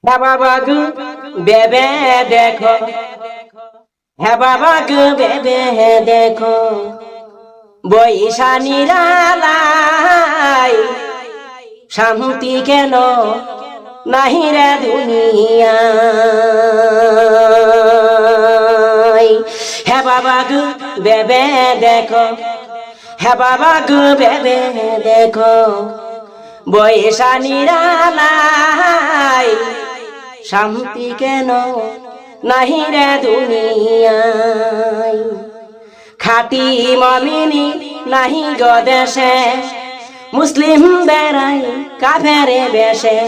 হ্যাঁ বাবা গো বেবে দেখো, হ্যাঁ বাবা গো বেবে দেখো, বৈশা নিরালাই শান্তি কেন নাহি রে দুনিয়ায়। হ্যাঁ বাবা গো বেবে দেখো, হ্যাঁ বাবা গো বেবে দেখো, বৈশা নিরালাই শান্তি কেন নাহি রে দুনিয়ায়। খাটি মমিনী নাহি গো দেশে, মুসলিম বেড়াই কাফেরে বেশে।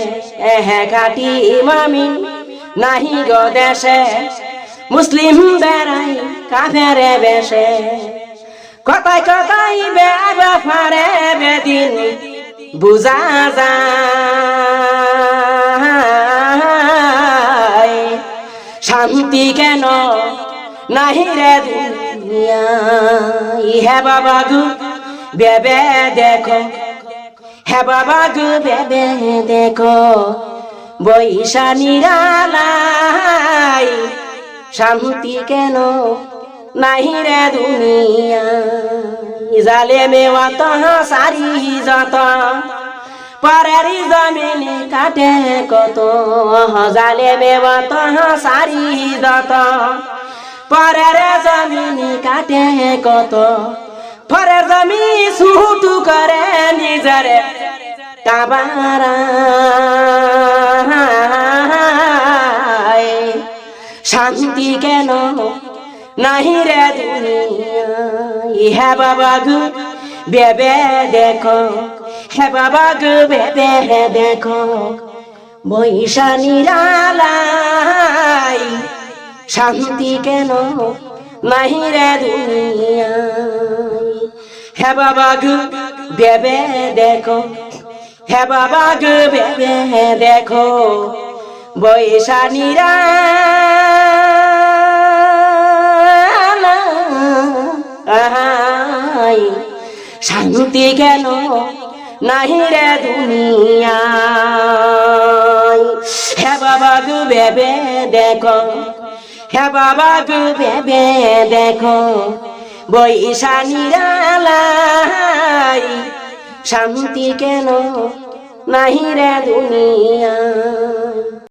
খাটি মমিন নাহি গো দেশে, মুসলিম বেড়াই কাফেরে বেশে। কথায় কথায় বেবারে বেদিন বুঝা যায়, শান্তি কেন নাহি রে দুনিয়ায়। হ্যাঁ বাবা গো বেবে দেখো, হ্যাঁ বাবা গো বেবে দেখো, বৈশা নিরালাই শান্তি কেন নাহি রে দুনিয়ায়। জালেমে অত সারি যত, পরেরি জমিনে কাটে কত। জালেমে অত সারি যত, পরের জমিনে কাটে কত। পরের জমি ছুটু করে নিজের কাবারায়, শান্তি কেন নাহি রে দুনিয়ায়। হ্যাঁ বাবা গো বেবে দেখো, হ্যাঁ বাবা গো বেবে দেখো, বৈশা নিরালাই শান্তি কেন নাহি রে দুনিয়ায়। হ্যাঁ বাবা গো বেবে দেখো, হ্যাঁ বাবা গো বেবে দেখো, বৈশা নিরালাই শান্তি কেন নাহি রে দুনিয়ায়। হ্যাঁ বাবা গো বেবে দেখো, হ্যাঁ বাবা গো বেবে দেখো, বৈশা নিরালাই শান্তি কেন নাহি রে দুনিয়ায়।